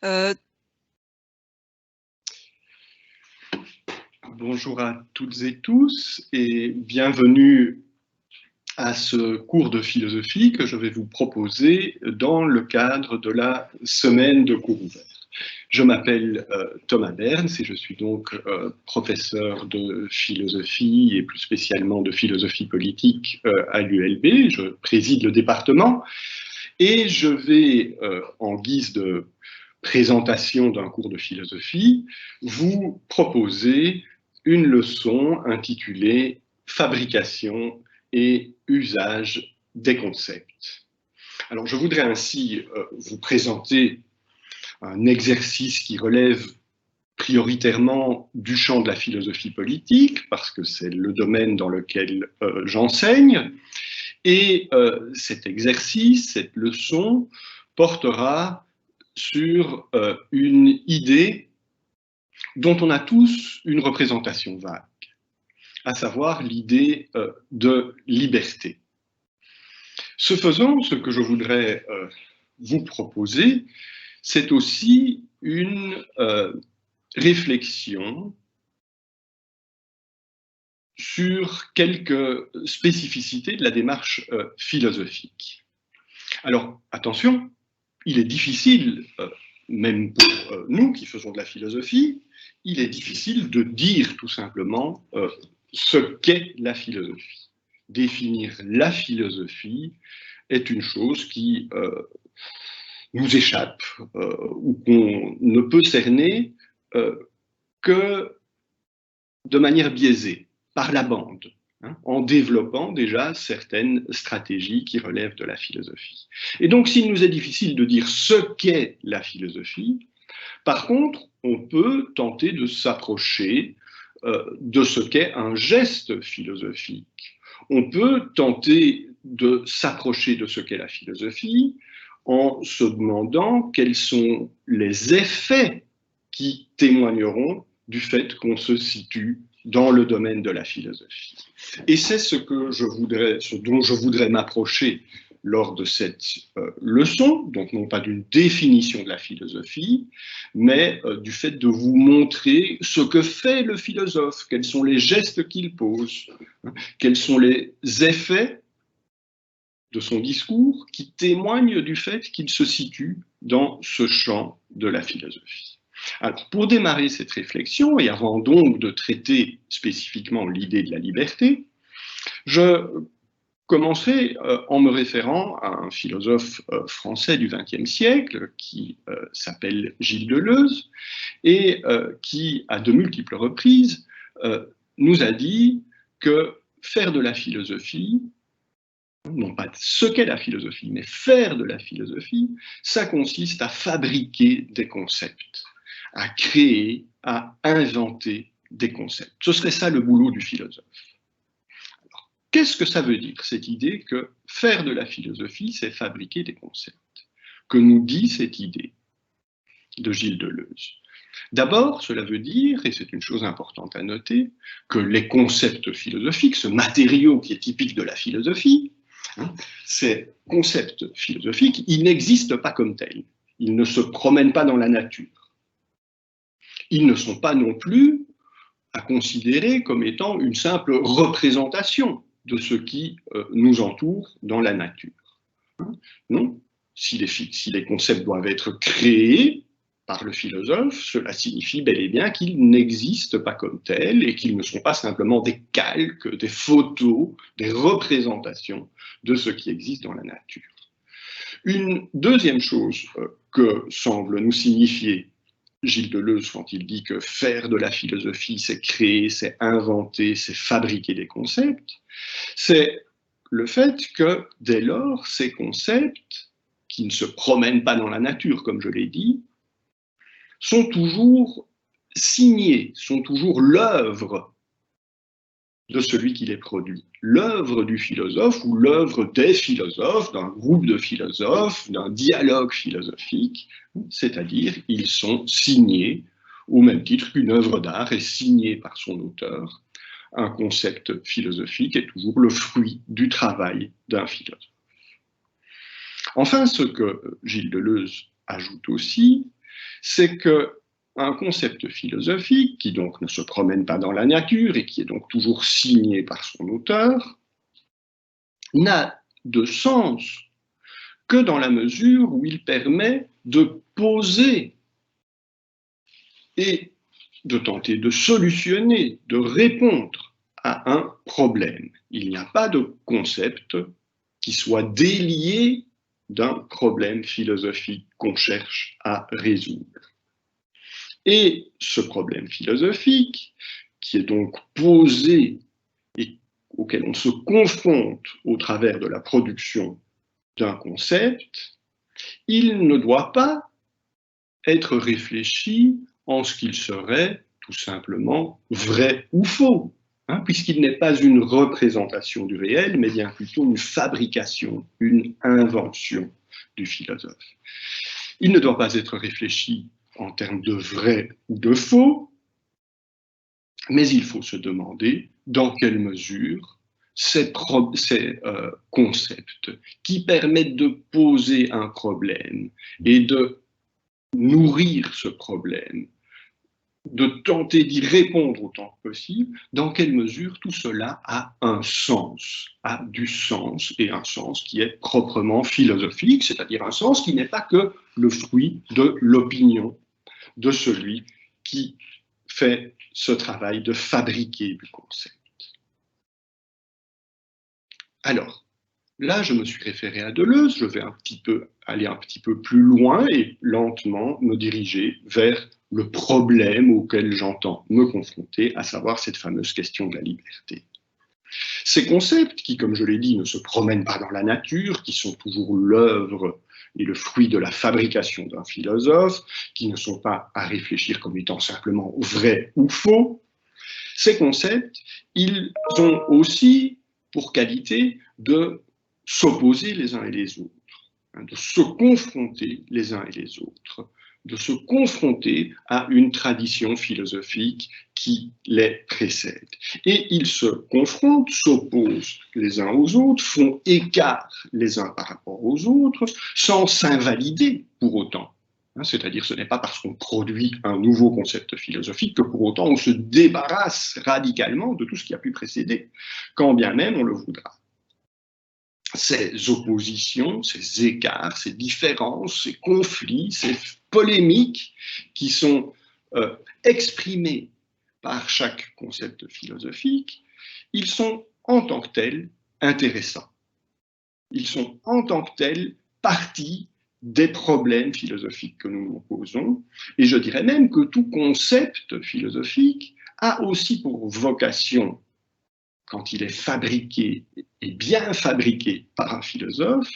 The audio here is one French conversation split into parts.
Heu, Bonjour à toutes et tous et bienvenue à ce cours de philosophie que je vais vous proposer dans le cadre de la semaine de cours ouvert. Je m'appelle Thomas Berns et je suis donc professeur de philosophie et plus spécialement de philosophie politique à l'ULB. Je préside le département et je vais, en guise de présentation d'un cours de philosophie, vous proposer une leçon intitulée Fabrication et usage des concepts. Alors je voudrais ainsi vous présenter un exercice qui relève prioritairement du champ de la philosophie politique, parce que c'est le domaine dans lequel j'enseigne, et cet exercice, cette leçon, portera sur une idée dont on a tous une représentation vague, à savoir l'idée de liberté. Ce faisant, ce que je voudrais vous proposer, c'est aussi une réflexion sur quelques spécificités de la démarche philosophique. Alors, attention, il est difficile, même pour nous qui faisons de la philosophie, il est difficile de dire tout simplement ce qu'est la philosophie. Définir la philosophie est une chose qui nous échappe ou qu'on ne peut cerner que de manière biaisée, par la bande, en développant déjà certaines stratégies qui relèvent de la philosophie. Et donc, s'il nous est difficile de dire ce qu'est la philosophie, par contre, on peut tenter de s'approcher de ce qu'est un geste philosophique. On peut tenter de s'approcher de ce qu'est la philosophie en se demandant quels sont les effets qui témoigneront du fait qu'on se situe dans le domaine de la philosophie. Et c'est ce dont je voudrais m'approcher lors de cette leçon, donc non pas d'une définition de la philosophie, mais du fait de vous montrer ce que fait le philosophe, quels sont les gestes qu'il pose, quels sont les effets de son discours qui témoignent du fait qu'il se situe dans ce champ de la philosophie. Alors, pour démarrer cette réflexion, et avant donc de traiter spécifiquement l'idée de la liberté, je commencerai en me référant à un philosophe français du XXe siècle qui s'appelle Gilles Deleuze et qui, à de multiples reprises, nous a dit que faire de la philosophie, non pas ce qu'est la philosophie, mais faire de la philosophie, ça consiste à fabriquer des concepts, à créer, à inventer des concepts. Ce serait ça le boulot du philosophe. Alors, qu'est-ce que ça veut dire, cette idée que faire de la philosophie, c'est fabriquer des concepts? Que nous dit cette idée de Gilles Deleuze? D'abord, cela veut dire, et c'est une chose importante à noter, que les concepts philosophiques, ce matériau qui est typique de la philosophie, ces concepts philosophiques, ils n'existent pas comme tels. Ils ne se promènent pas dans la nature. Ils ne sont pas non plus à considérer comme étant une simple représentation de ce qui nous entoure dans la nature. Non, si les concepts doivent être créés par le philosophe, cela signifie bel et bien qu'ils n'existent pas comme tels et qu'ils ne sont pas simplement des calques, des photos, des représentations de ce qui existe dans la nature. Une deuxième chose que semble nous signifier Gilles Deleuze quand il dit que faire de la philosophie, c'est créer, c'est inventer, c'est fabriquer des concepts, c'est le fait que dès lors, ces concepts, qui ne se promènent pas dans la nature, comme je l'ai dit, sont toujours signés, sont toujours l'œuvre de celui qui les produit. L'œuvre du philosophe ou l'œuvre des philosophes, d'un groupe de philosophes, d'un dialogue philosophique, c'est-à-dire ils sont signés au même titre qu'une œuvre d'art est signée par son auteur. Un concept philosophique est toujours le fruit du travail d'un philosophe. Enfin, ce que Gilles Deleuze ajoute aussi, c'est qu'un concept philosophique, qui donc ne se promène pas dans la nature et qui est donc toujours signé par son auteur, n'a de sens que dans la mesure où il permet de poser et de tenter de solutionner, de répondre à un problème. Il n'y a pas de concept qui soit délié d'un problème philosophique qu'on cherche à résoudre. Et ce problème philosophique, qui est donc posé et auquel on se confronte au travers de la production d'un concept, il ne doit pas être réfléchi en ce qu'il serait tout simplement vrai ou faux, hein, puisqu'il n'est pas une représentation du réel, mais bien plutôt une fabrication, une invention du philosophe. Il ne doit pas être réfléchi en termes de vrai ou de faux, mais il faut se demander dans quelle mesure ces concepts qui permettent de poser un problème et de nourrir ce problème, de tenter d'y répondre autant que possible, dans quelle mesure tout cela a un sens, a du sens, et un sens qui est proprement philosophique, c'est-à-dire un sens qui n'est pas que le fruit de l'opinion de celui qui fait ce travail de fabriquer du concept. Alors, là, je me suis référé à Deleuze, je vais aller un petit peu plus loin et lentement me diriger vers le problème auquel j'entends me confronter, à savoir cette fameuse question de la liberté. Ces concepts qui, comme je l'ai dit, ne se promènent pas dans la nature, qui sont toujours l'œuvre et le fruit de la fabrication d'un philosophe, qui ne sont pas à réfléchir comme étant simplement vrais ou faux, ces concepts, ils ont aussi pour qualité de s'opposer les uns et les autres, de se confronter les uns et les autres, de se confronter à une tradition philosophique qui les précède. Et ils se confrontent, s'opposent les uns aux autres, font écart les uns par rapport aux autres, sans s'invalider pour autant. C'est-à-dire, ce n'est pas parce qu'on produit un nouveau concept philosophique que pour autant on se débarrasse radicalement de tout ce qui a pu précéder, quand bien même on le voudra. Ces oppositions, ces écarts, ces différences, ces conflits, ces polémiques qui sont exprimés par chaque concept philosophique, ils sont en tant que tels intéressants. Ils sont en tant que tels partie des problèmes philosophiques que nous nous posons, et je dirais même que tout concept philosophique a aussi pour vocation, quand il est fabriqué et bien fabriqué par un philosophe,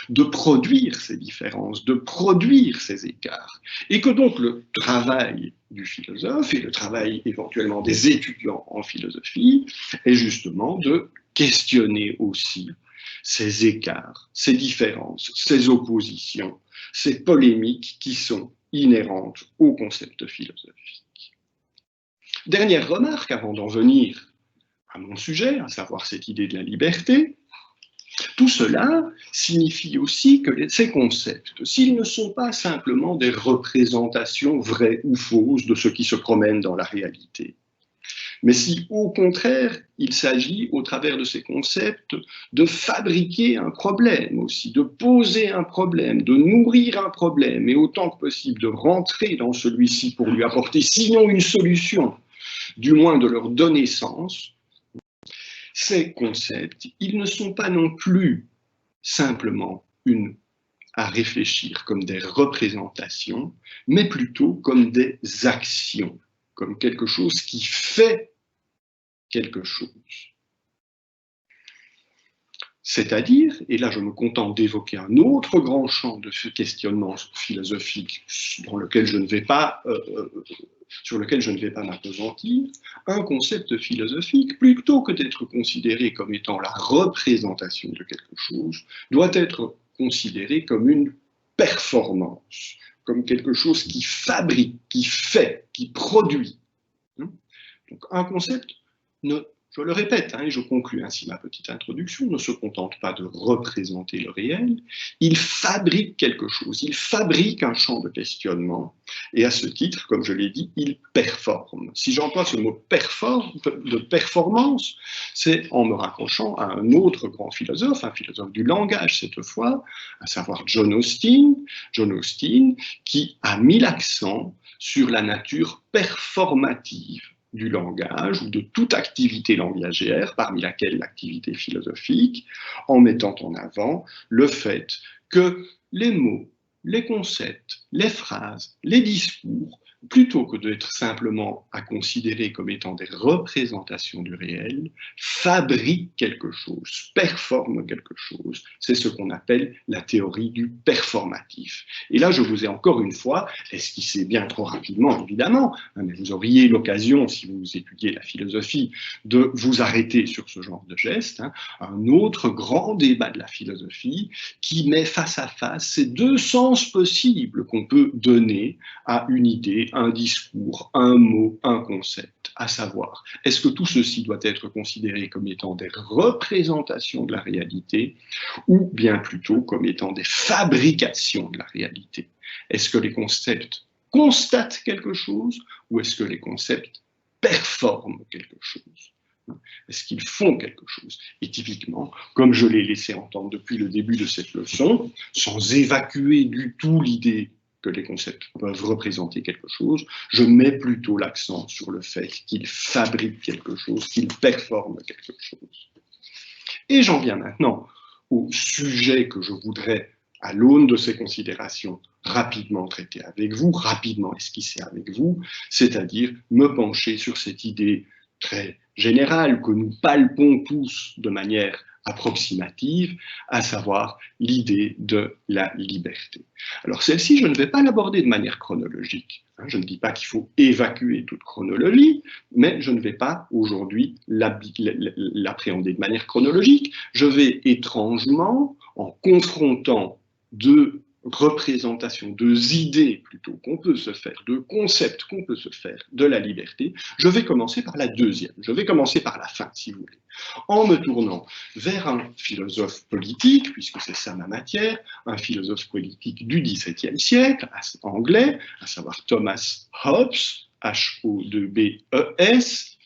de produire ces différences, de produire ces écarts. Et que donc le travail du philosophe et le travail éventuellement des étudiants en philosophie est justement de questionner aussi ces écarts, ces différences, ces oppositions, ces polémiques qui sont inhérentes au concept philosophique. Dernière remarque avant d'en venir à mon sujet, à savoir cette idée de la liberté, tout cela signifie aussi que ces concepts, s'ils ne sont pas simplement des représentations vraies ou fausses de ce qui se promène dans la réalité, mais si au contraire il s'agit au travers de ces concepts de fabriquer un problème aussi, de poser un problème, de nourrir un problème et autant que possible de rentrer dans celui-ci pour lui apporter sinon une solution, du moins de leur donner sens, ces concepts, ils ne sont pas non plus simplement à réfléchir comme des représentations, mais plutôt comme des actions, comme quelque chose qui fait quelque chose. C'est-à-dire, et là je me contente d'évoquer un autre grand champ de ce questionnement philosophique sur lequel je ne vais pas m'appesantir, un concept philosophique, plutôt que d'être considéré comme étant la représentation de quelque chose, doit être considéré comme une performance, comme quelque chose qui fabrique, qui fait, qui produit. Donc un concept ne je le répète, et je conclus ainsi ma petite introduction, ne se contente pas de représenter le réel, il fabrique quelque chose, il fabrique un champ de questionnement, et à ce titre, comme je l'ai dit, il performe. Si j'emploie ce mot de performance, c'est en me raccrochant à un autre grand philosophe, un philosophe du langage cette fois, à savoir John Austin, qui a mis l'accent sur la nature performative du langage ou de toute activité langagière, parmi laquelle l'activité philosophique, en mettant en avant le fait que les mots, les concepts, les phrases, les discours, plutôt que d'être simplement à considérer comme étant des représentations du réel, fabriquent quelque chose, performent quelque chose. C'est ce qu'on appelle la théorie du performatif. Et là, je vous ai encore une fois esquissé bien trop rapidement, évidemment, mais vous auriez l'occasion, si vous étudiez la philosophie, de vous arrêter sur ce genre de geste, un autre grand débat de la philosophie qui met face à face ces deux sens possibles qu'on peut donner à une idée, un discours, un mot, un concept, à savoir, est-ce que tout ceci doit être considéré comme étant des représentations de la réalité ou bien plutôt comme étant des fabrications de la réalité? Est-ce que les concepts constatent quelque chose ou est-ce que les concepts performent quelque chose? Est-ce qu'ils font quelque chose? Et typiquement, comme je l'ai laissé entendre depuis le début de cette leçon, sans évacuer du tout l'idée que les concepts peuvent représenter quelque chose, je mets plutôt l'accent sur le fait qu'ils fabriquent quelque chose, qu'ils performent quelque chose. Et j'en viens maintenant au sujet que je voudrais, à l'aune de ces considérations, rapidement traiter avec vous, rapidement esquisser avec vous, c'est-à-dire me pencher sur cette idée très générale que nous palpons tous de manière approximative, à savoir l'idée de la liberté. Alors celle-ci, je ne vais pas l'aborder de manière chronologique. Je ne dis pas qu'il faut évacuer toute chronologie, mais je ne vais pas aujourd'hui l'appréhender de manière chronologique. Je vais étrangement, en confrontant deux représentations, deux idées plutôt qu'on peut se faire, deux concepts qu'on peut se faire de la liberté, je vais commencer par la deuxième, je vais commencer par la fin, si vous voulez, en me tournant vers un philosophe politique, puisque c'est ça ma matière, un philosophe politique du XVIIe siècle, anglais, à savoir Thomas Hobbes, H-O-2-B-E-S,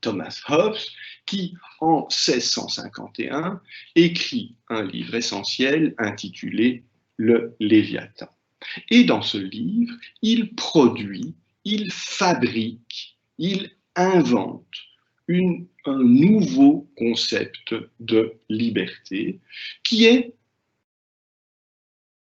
Thomas Hobbes, qui, en 1651, écrit un livre essentiel intitulé Le Léviathan. Et dans ce livre, il produit, il fabrique, il invente un nouveau concept de liberté qui est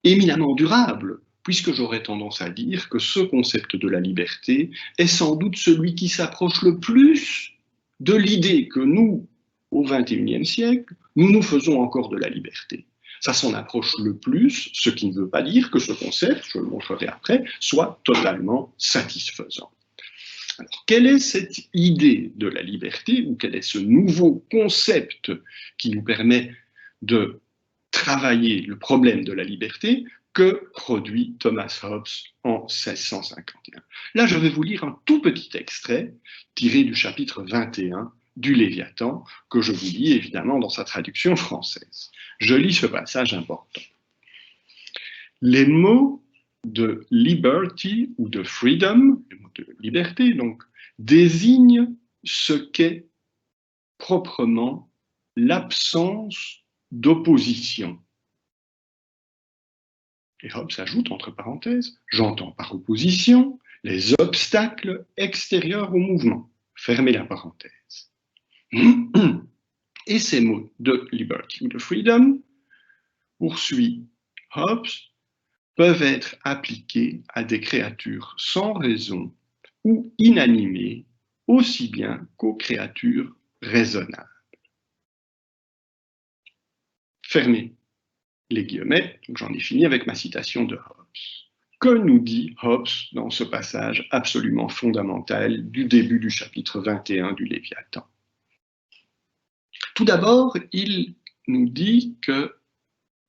éminemment durable, puisque j'aurais tendance à dire que ce concept de la liberté est sans doute celui qui s'approche le plus de l'idée que nous, au XXIe siècle, nous nous faisons encore de la liberté. Ça s'en approche le plus, ce qui ne veut pas dire que ce concept, je le montrerai après, soit totalement satisfaisant. Alors, quelle est cette idée de la liberté, ou quel est ce nouveau concept qui nous permet de travailler le problème de la liberté que produit Thomas Hobbes en 1651. Là, je vais vous lire un tout petit extrait tiré du chapitre 21 du Léviathan, que je vous lis évidemment dans sa traduction française. Je lis ce passage important. Les mots de liberty ou de freedom, les mots de liberté donc, désignent ce qu'est proprement l'absence d'opposition. Et Hobbes ajoute, entre parenthèses, j'entends par opposition les obstacles extérieurs au mouvement. Fermez la parenthèse. Et ces mots de liberty ou de freedom, poursuit Hobbes, peuvent être appliqués à des créatures sans raison ou inanimées, aussi bien qu'aux créatures raisonnables. Fermez les guillemets, donc j'en ai fini avec ma citation de Hobbes. Que nous dit Hobbes dans ce passage absolument fondamental du début du chapitre 21 du Léviathan? Tout d'abord, il nous dit que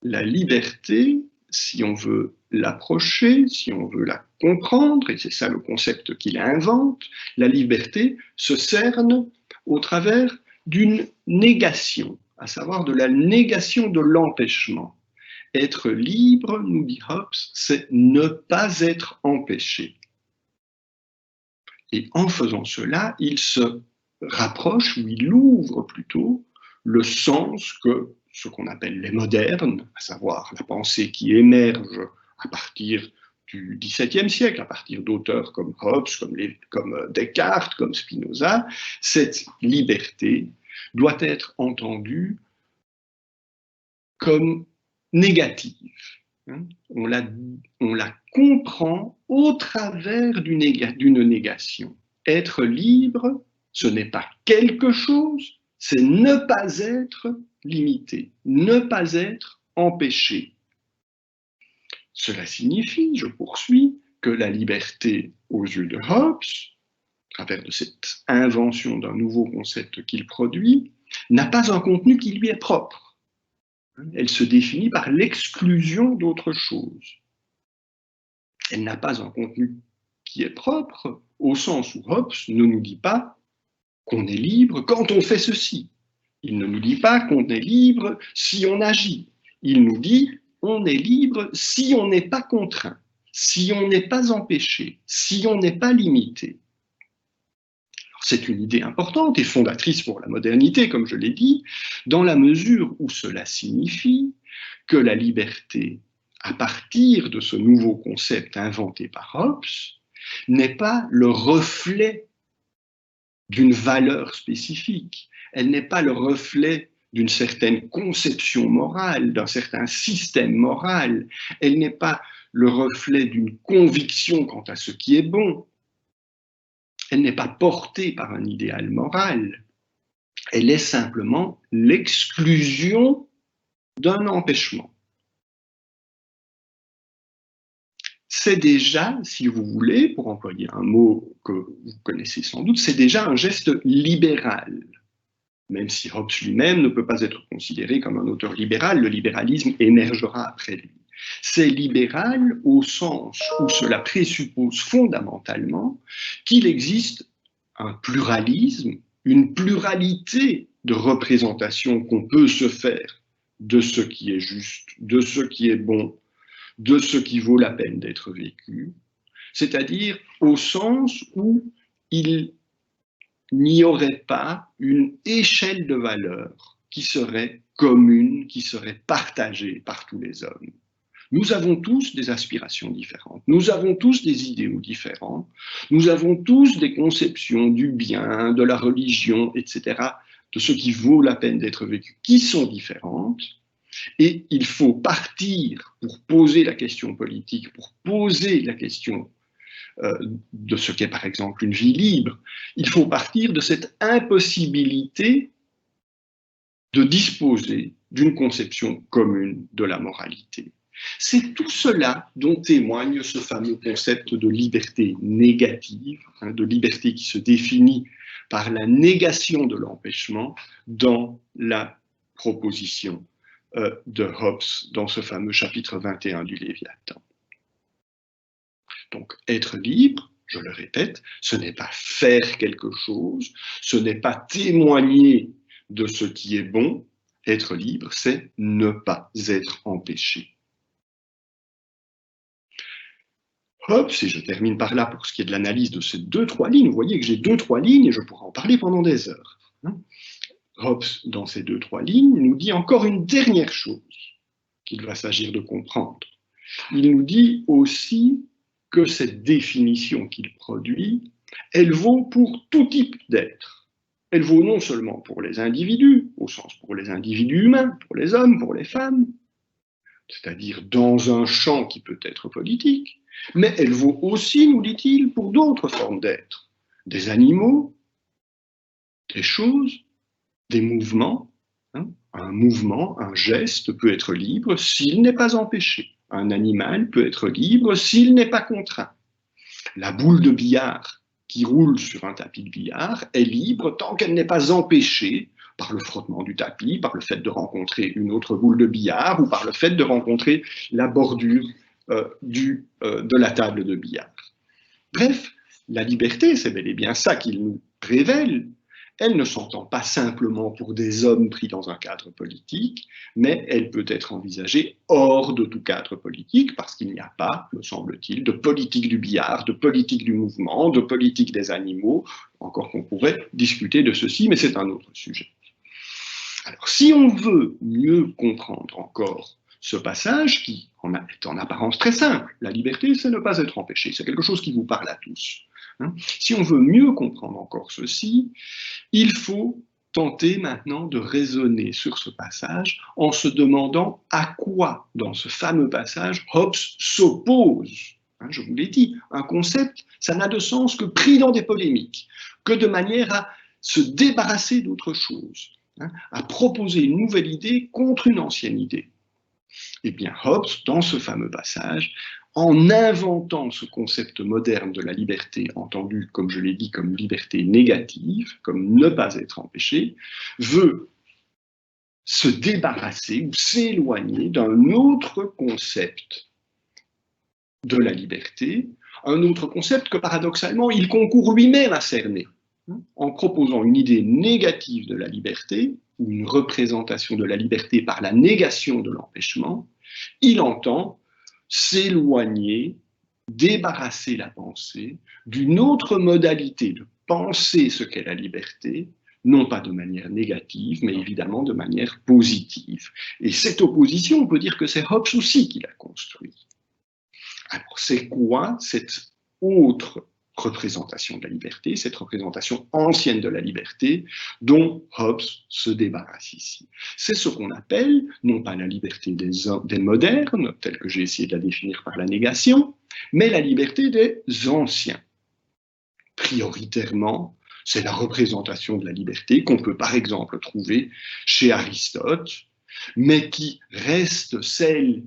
la liberté, si on veut l'approcher, si on veut la comprendre, et c'est ça le concept qu'il invente, la liberté se cerne au travers d'une négation, à savoir de la négation de l'empêchement. Être libre, nous dit Hobbes, c'est ne pas être empêché. Et en faisant cela, il se rapproche, ou il ouvre plutôt, le sens que ce qu'on appelle les modernes, à savoir la pensée qui émerge à partir du XVIIe siècle, à partir d'auteurs comme Hobbes, comme Descartes, comme Spinoza, cette liberté doit être entendue comme négative. On la comprend au travers d'une négation. Être libre, ce n'est pas quelque chose, c'est ne pas être limité, ne pas être empêché. Cela signifie, je poursuis, que la liberté, aux yeux de Hobbes, à travers de cette invention d'un nouveau concept qu'il produit, n'a pas un contenu qui lui est propre. Elle se définit par l'exclusion d'autre chose. Elle n'a pas un contenu qui est propre, au sens où Hobbes ne nous dit pas qu'on est libre quand on fait ceci. Il ne nous dit pas qu'on est libre si on agit. Il nous dit on est libre si on n'est pas contraint, si on n'est pas empêché, si on n'est pas limité. C'est une idée importante et fondatrice pour la modernité, comme je l'ai dit, dans la mesure où cela signifie que la liberté, à partir de ce nouveau concept inventé par Hobbes, n'est pas le reflet d'une valeur spécifique, elle n'est pas le reflet d'une certaine conception morale, d'un certain système moral, elle n'est pas le reflet d'une conviction quant à ce qui est bon, elle n'est pas portée par un idéal moral, elle est simplement l'exclusion d'un empêchement. C'est déjà, si vous voulez, pour employer un mot que vous connaissez sans doute, c'est déjà un geste libéral. Même si Hobbes lui-même ne peut pas être considéré comme un auteur libéral, le libéralisme émergera après lui. C'est libéral au sens où cela présuppose fondamentalement qu'il existe un pluralisme, une pluralité de représentations qu'on peut se faire de ce qui est juste, de ce qui est bon, de ce qui vaut la peine d'être vécu, c'est-à-dire au sens où il n'y aurait pas une échelle de valeurs qui serait commune, qui serait partagée par tous les hommes. Nous avons tous des aspirations différentes, nous avons tous des idéaux différents, nous avons tous des conceptions du bien, de la religion, etc., de ce qui vaut la peine d'être vécu, qui sont différentes, et il faut partir pour poser la question politique, pour poser la question de ce qu'est par exemple une vie libre, il faut partir de cette impossibilité de disposer d'une conception commune de la moralité. C'est tout cela dont témoigne ce fameux concept de liberté négative, de liberté qui se définit par la négation de l'empêchement dans la proposition de Hobbes dans ce fameux chapitre 21 du Léviathan. Donc être libre, je le répète, ce n'est pas faire quelque chose, ce n'est pas témoigner de ce qui est bon. Être libre, c'est ne pas être empêché. Hobbes, et je termine par là pour ce qui est de l'analyse de ces 2-3 lignes, vous voyez que j'ai 2-3 lignes et je pourrais en parler pendant des heures. Hobbes, dans ces 2-3 lignes, nous dit encore une dernière chose qu'il va s'agir de comprendre. Il nous dit aussi que cette définition qu'il produit, elle vaut pour tout type d'être. Elle vaut non seulement pour les individus, au sens pour les individus humains, pour les hommes, pour les femmes, c'est-à-dire dans un champ qui peut être politique, mais elle vaut aussi, nous dit-il, pour d'autres formes d'être, des animaux, des choses, des mouvements. Un mouvement, un geste peut être libre s'il n'est pas empêché. Un animal peut être libre s'il n'est pas contraint. La boule de billard qui roule sur un tapis de billard est libre tant qu'elle n'est pas empêchée par le frottement du tapis, par le fait de rencontrer une autre boule de billard ou par le fait de rencontrer la bordure de la table de billard. Bref, la liberté, c'est bel et bien ça qu'il nous révèle, elle ne s'entend pas simplement pour des hommes pris dans un cadre politique, mais elle peut être envisagée hors de tout cadre politique, parce qu'il n'y a pas, me semble-t-il, de politique du billard, de politique du mouvement, de politique des animaux, encore qu'on pourrait discuter de ceci, mais c'est un autre sujet. Alors, si on veut mieux comprendre encore ce passage, qui est en apparence très simple, la liberté, c'est ne pas être empêché, c'est quelque chose qui vous parle à tous. Si on veut mieux comprendre encore ceci, il faut tenter maintenant de raisonner sur ce passage en se demandant à quoi, dans ce fameux passage, Hobbes s'oppose. Je vous l'ai dit, un concept, ça n'a de sens que pris dans des polémiques, que de manière à se débarrasser d'autre chose, à proposer une nouvelle idée contre une ancienne idée. Eh bien, Hobbes, dans ce fameux passage, en inventant ce concept moderne de la liberté, entendu, comme je l'ai dit, comme liberté négative, comme ne pas être empêché, veut se débarrasser ou s'éloigner d'un autre concept de la liberté, un autre concept que paradoxalement il concourt lui-même à cerner, en proposant une idée négative de la liberté, ou une représentation de la liberté par la négation de l'empêchement. Il entend s'éloigner, débarrasser la pensée d'une autre modalité de penser ce qu'est la liberté, non pas de manière négative, mais évidemment de manière positive. Et cette opposition, on peut dire que c'est Hobbes aussi qui l'a construite. Alors, c'est quoi cette autre représentation de la liberté, cette représentation ancienne de la liberté dont Hobbes se débarrasse ici? C'est ce qu'on appelle, non pas la liberté des modernes, telle que j'ai essayé de la définir par la négation, mais la liberté des anciens. Prioritairement, c'est la représentation de la liberté qu'on peut par exemple trouver chez Aristote, mais qui reste celle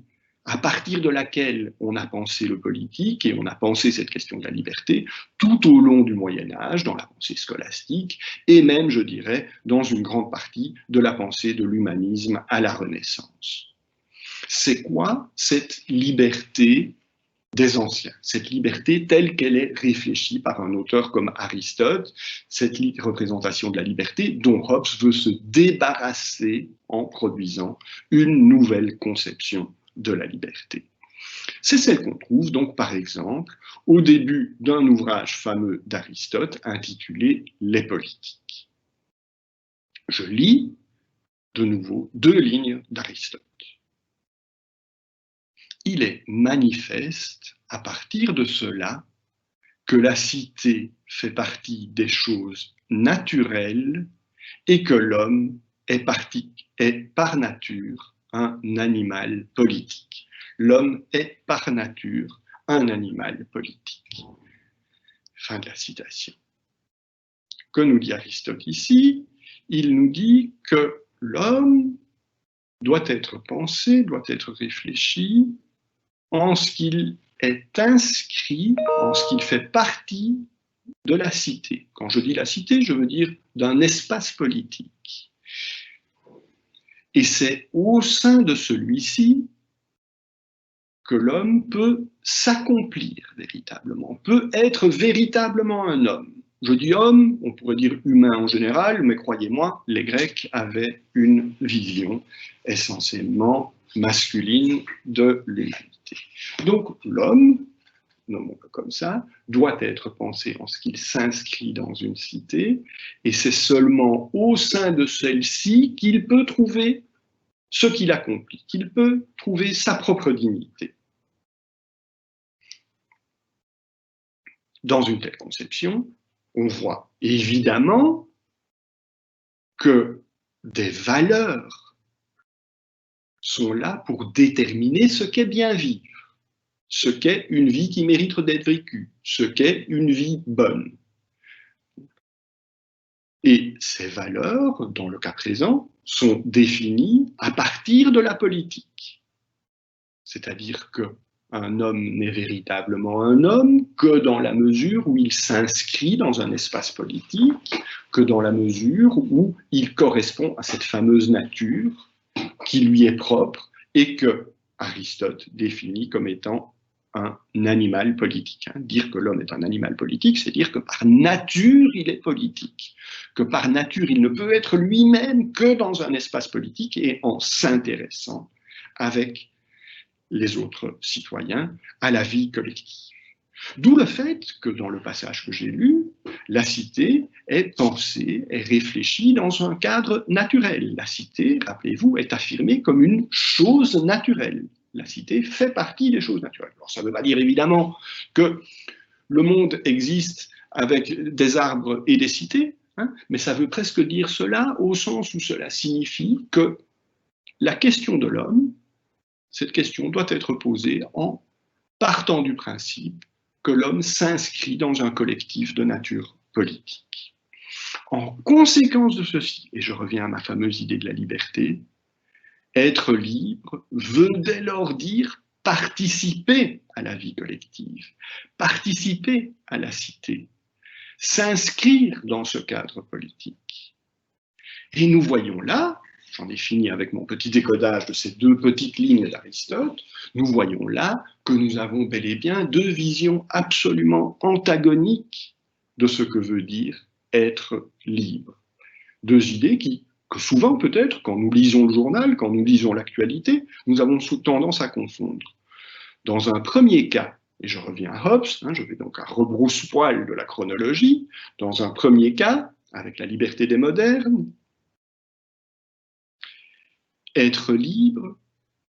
à partir de laquelle on a pensé le politique et on a pensé cette question de la liberté tout au long du Moyen-Âge, dans la pensée scolastique, et même, je dirais, dans une grande partie de la pensée de l'humanisme à la Renaissance. C'est quoi cette liberté des anciens, cette liberté telle qu'elle est réfléchie par un auteur comme Aristote, cette représentation de la liberté dont Hobbes veut se débarrasser en produisant une nouvelle conception de la liberté. C'est celle qu'on trouve donc par exemple au début d'un ouvrage fameux d'Aristote intitulé « Les politiques ». Je lis de nouveau 2 lignes d'Aristote. Il est manifeste à partir de cela que la cité fait partie des choses naturelles et que l'homme est par nature un animal politique. L'homme est par nature un animal politique. Fin de la citation. Que nous dit Aristote ici? Il nous dit que l'homme doit être pensé, doit être réfléchi en ce qu'il est inscrit, en ce qu'il fait partie de la cité. Quand je dis la cité, je veux dire d'un espace politique. Et c'est au sein de celui-ci que l'homme peut s'accomplir véritablement, peut être véritablement un homme. Je dis homme, on pourrait dire humain en général, mais croyez-moi, les Grecs avaient une vision essentiellement masculine de l'humanité. Donc l'homme, nommons-le comme ça, doit être pensé en ce qu'il s'inscrit dans une cité, et c'est seulement au sein de celle-ci qu'il peut trouver ce qu'il accomplit, qu'il peut trouver sa propre dignité. Dans une telle conception, on voit évidemment que des valeurs sont là pour déterminer ce qu'est bien vivre, ce qu'est une vie qui mérite d'être vécue, ce qu'est une vie bonne. Et ces valeurs, dans le cas présent, sont définies à partir de la politique. C'est-à-dire qu'un homme n'est véritablement un homme que dans la mesure où il s'inscrit dans un espace politique, que dans la mesure où il correspond à cette fameuse nature qui lui est propre et que Aristote définit comme étant un animal politique. Dire que l'homme est un animal politique, c'est dire que par nature, il est politique, que par nature, il ne peut être lui-même que dans un espace politique et en s'intéressant avec les autres citoyens à la vie collective. D'où le fait que dans le passage que j'ai lu, la cité est pensée, est réfléchie dans un cadre naturel. La cité, rappelez-vous, est affirmée comme une chose naturelle. La cité fait partie des choses naturelles. Alors ça ne veut pas dire évidemment que le monde existe avec des arbres et des cités, mais ça veut presque dire cela au sens où cela signifie que la question de l'homme, cette question doit être posée en partant du principe que l'homme s'inscrit dans un collectif de nature politique. En conséquence de ceci, et je reviens à ma fameuse idée de la liberté, être libre veut dès lors dire participer à la vie collective, participer à la cité, s'inscrire dans ce cadre politique. Et nous voyons là, j'en ai fini avec mon petit décodage de ces deux petites lignes d'Aristote, nous voyons là que nous avons bel et bien deux visions absolument antagoniques de ce que veut dire être libre. Deux idées que souvent peut-être, quand nous lisons le journal, quand nous lisons l'actualité, nous avons tendance à confondre. Dans un premier cas, et je reviens à Hobbes, je vais donc à rebrousse-poil de la chronologie, dans un premier cas, avec la liberté des modernes, être libre,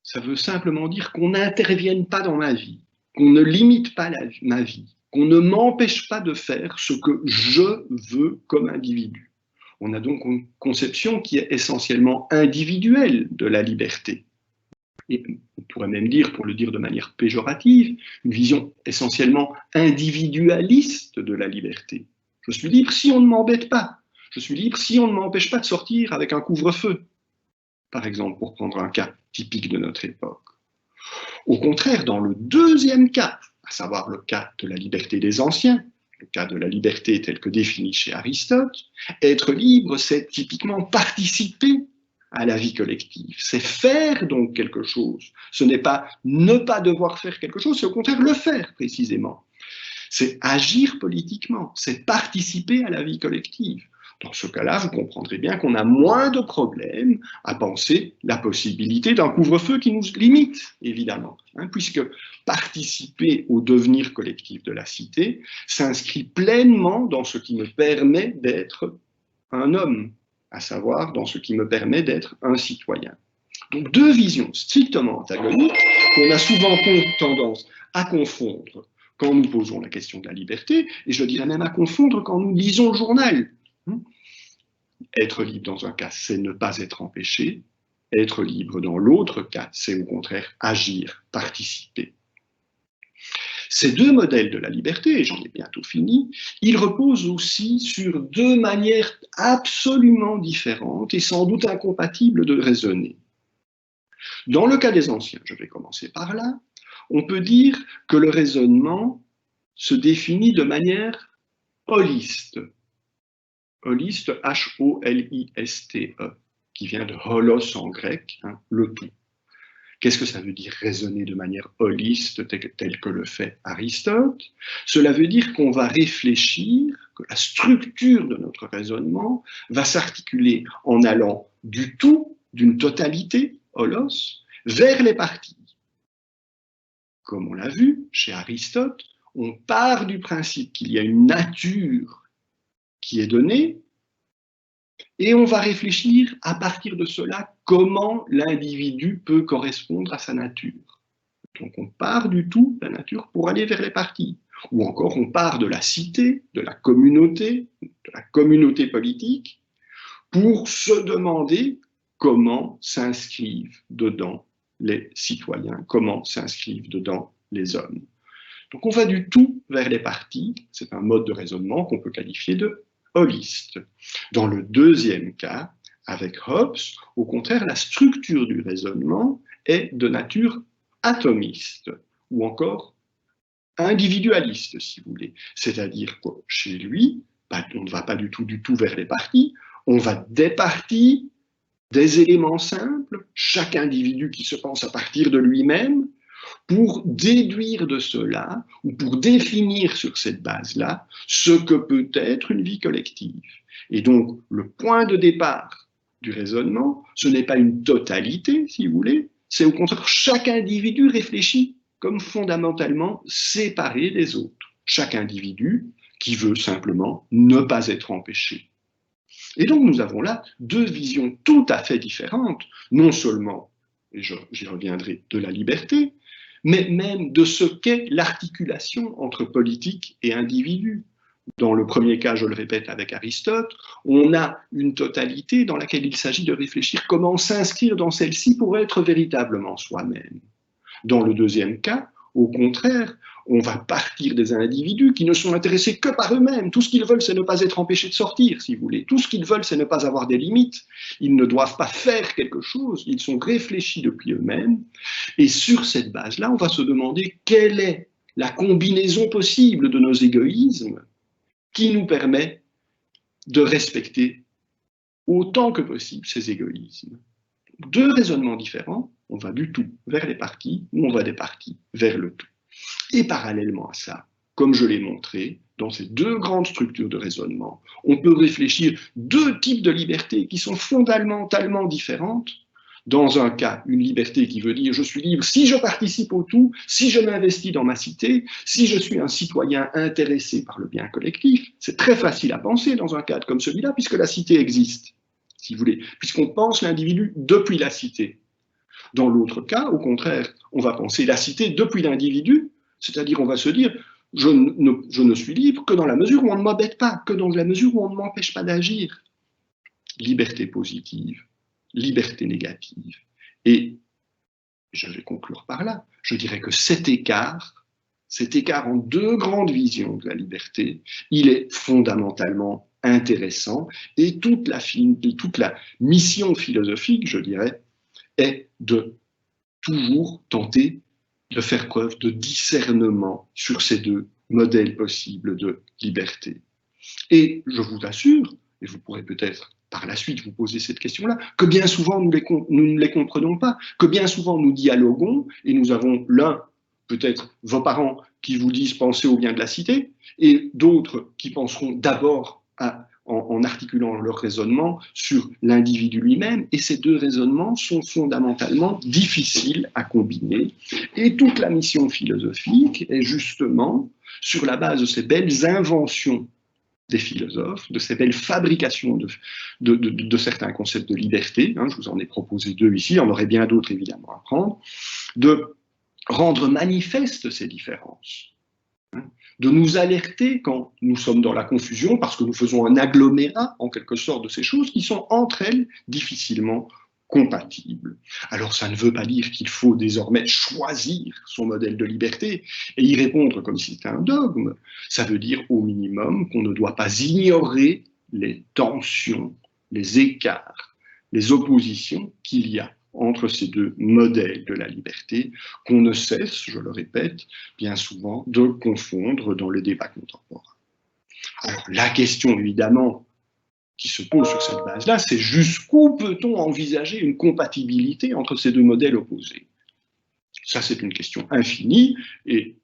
ça veut simplement dire qu'on n'intervienne pas dans ma vie, qu'on ne limite pas ma vie, qu'on ne m'empêche pas de faire ce que je veux comme individu. On a donc une conception qui est essentiellement individuelle de la liberté. Et on pourrait même dire, pour le dire de manière péjorative, une vision essentiellement individualiste de la liberté. Je suis libre si on ne m'embête pas. Je suis libre si on ne m'empêche pas de sortir avec un couvre-feu, par exemple, pour prendre un cas typique de notre époque. Au contraire, dans le deuxième cas, à savoir le cas de la liberté des anciens, le cas de la liberté telle que définie chez Aristote, être libre, c'est typiquement participer à la vie collective. C'est faire donc quelque chose. Ce n'est pas ne pas devoir faire quelque chose, c'est au contraire le faire précisément. C'est agir politiquement, c'est participer à la vie collective. Dans ce cas-là, vous comprendrez bien qu'on a moins de problèmes à penser la possibilité d'un couvre-feu qui nous limite, évidemment, puisque participer au devenir collectif de la cité s'inscrit pleinement dans ce qui me permet d'être un homme, à savoir dans ce qui me permet d'être un citoyen. Donc deux visions strictement antagoniques qu'on a souvent tendance à confondre quand nous posons la question de la liberté, et je dirais même à confondre quand nous lisons le journal. Être libre dans un cas, c'est ne pas être empêché. Être libre dans l'autre cas, c'est au contraire agir, participer. Ces deux modèles de la liberté, et j'en ai bientôt fini, ils reposent aussi sur deux manières absolument différentes et sans doute incompatibles de raisonner. Dans le cas des anciens, je vais commencer par là, on peut dire que le raisonnement se définit de manière holiste. Holiste, H-O-L-I-S-T-E, qui vient de holos en grec, le tout. Qu'est-ce que ça veut dire raisonner de manière holiste, tel que le fait Aristote? Cela veut dire qu'on va réfléchir, que la structure de notre raisonnement va s'articuler en allant du tout, d'une totalité, holos, vers les parties. Comme on l'a vu chez Aristote, on part du principe qu'il y a une nature qui est donnée, et on va réfléchir à partir de cela comment l'individu peut correspondre à sa nature. Donc on part du tout, de la nature, pour aller vers les parties. Ou encore on part de la cité, de la communauté politique, pour se demander comment s'inscrivent dedans les citoyens, comment s'inscrivent dedans les hommes. Donc on va du tout vers les parties, c'est un mode de raisonnement qu'on peut qualifier de holiste. Dans le deuxième cas, avec Hobbes, au contraire, la structure du raisonnement est de nature atomiste, ou encore individualiste, si vous voulez. C'est-à-dire que chez lui, on ne va pas du tout vers les parties, on va des parties, des éléments simples, chaque individu qui se pense à partir de lui-même, pour déduire de cela, ou pour définir sur cette base-là, ce que peut être une vie collective. Et donc, le point de départ du raisonnement, ce n'est pas une totalité, si vous voulez, c'est au contraire chaque individu réfléchit comme fondamentalement séparé des autres. Chaque individu qui veut simplement ne pas être empêché. Et donc nous avons là deux visions tout à fait différentes, non seulement, et j'y reviendrai, de la liberté, mais même de ce qu'est l'articulation entre politique et individu. Dans le premier cas, je le répète, avec Aristote, on a une totalité dans laquelle il s'agit de réfléchir comment s'inscrire dans celle-ci pour être véritablement soi-même. Dans le deuxième cas, au contraire, on va partir des individus qui ne sont intéressés que par eux-mêmes. Tout ce qu'ils veulent, c'est ne pas être empêchés de sortir, si vous voulez. Tout ce qu'ils veulent, c'est ne pas avoir des limites. Ils ne doivent pas faire quelque chose. Ils sont réfléchis depuis eux-mêmes. Et sur cette base-là, on va se demander quelle est la combinaison possible de nos égoïsmes qui nous permet de respecter autant que possible ces égoïsmes. Deux raisonnements différents, on va du tout vers les partis ou on va des partis vers le tout. Et parallèlement à ça, comme je l'ai montré, dans ces deux grandes structures de raisonnement, on peut réfléchir deux types de libertés qui sont fondamentalement différentes. Dans un cas, une liberté qui veut dire je suis libre si je participe au tout, si je m'investis dans ma cité, si je suis un citoyen intéressé par le bien collectif. C'est très facile à penser dans un cadre comme celui-là, puisque la cité existe, si vous voulez, puisqu'on pense l'individu depuis la cité. Dans l'autre cas, au contraire, on va penser la cité depuis l'individu, c'est-à-dire on va se dire je ne suis libre que dans la mesure où on ne m'embête pas, que dans la mesure où on ne m'empêche pas d'agir. Liberté positive, liberté négative. Et je vais conclure par là, je dirais que cet écart en deux grandes visions de la liberté, il est fondamentalement intéressant et toute la mission philosophique, je dirais, est de toujours tenter de faire preuve de discernement sur ces deux modèles possibles de liberté. Et je vous assure, et vous pourrez peut-être par la suite vous poser cette question-là, que bien souvent nous ne les comprenons pas, que bien souvent nous dialoguons et nous avons l'un, peut-être vos parents, qui vous disent pensez au bien de la cité, et d'autres qui penseront d'abord en articulant leur raisonnement sur l'individu lui-même, et ces deux raisonnements sont fondamentalement difficiles à combiner. Et toute la mission philosophique est justement sur la base de ces belles inventions des philosophes, de ces belles fabrications de certains concepts de liberté, je vous en ai proposé deux ici, il y en aurait bien d'autres évidemment à prendre, de rendre manifestes ces différences, de nous alerter quand nous sommes dans la confusion, parce que nous faisons un agglomérat, en quelque sorte, de ces choses qui sont entre elles difficilement compatibles. Alors ça ne veut pas dire qu'il faut désormais choisir son modèle de liberté et y répondre comme si c'était un dogme. Ça veut dire au minimum qu'on ne doit pas ignorer les tensions, les écarts, les oppositions qu'il y a entre ces deux modèles de la liberté qu'on ne cesse, je le répète, bien souvent de confondre dans le débat contemporain. Alors la question évidemment qui se pose sur cette base-là, c'est jusqu'où peut-on envisager une compatibilité entre ces deux modèles opposés? Ça, c'est une question infinie, et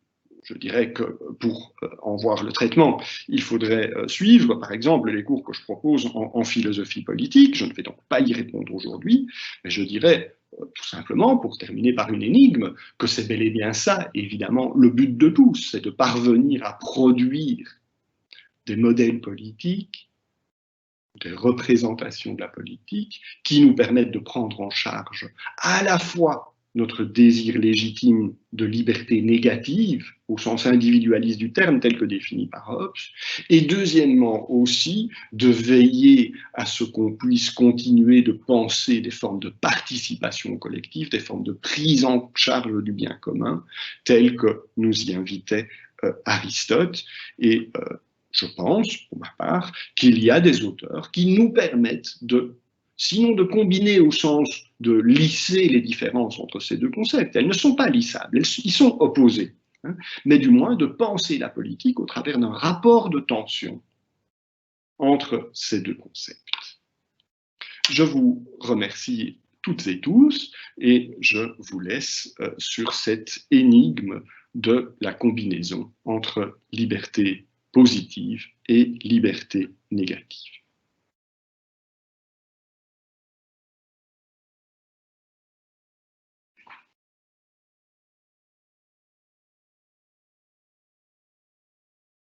je dirais que pour en voir le traitement, il faudrait suivre, par exemple, les cours que je propose en philosophie politique. Je ne vais donc pas y répondre aujourd'hui, mais je dirais tout simplement, pour terminer par une énigme, que c'est bel et bien ça, évidemment, le but de tous, c'est de parvenir à produire des modèles politiques, des représentations de la politique qui nous permettent de prendre en charge à la fois notre désir légitime de liberté négative, au sens individualiste du terme, tel que défini par Hobbes, et deuxièmement aussi de veiller à ce qu'on puisse continuer de penser des formes de participation collective, des formes de prise en charge du bien commun, telles que nous y invitait Aristote. Et je pense, pour ma part, qu'il y a des auteurs qui nous permettent de, sinon de combiner au sens de lisser les différences entre ces deux concepts. Elles ne sont pas lissables, ils sont opposés, mais du moins de penser la politique au travers d'un rapport de tension entre ces deux concepts. Je vous remercie toutes et tous, et je vous laisse sur cette énigme de la combinaison entre liberté positive et liberté négative.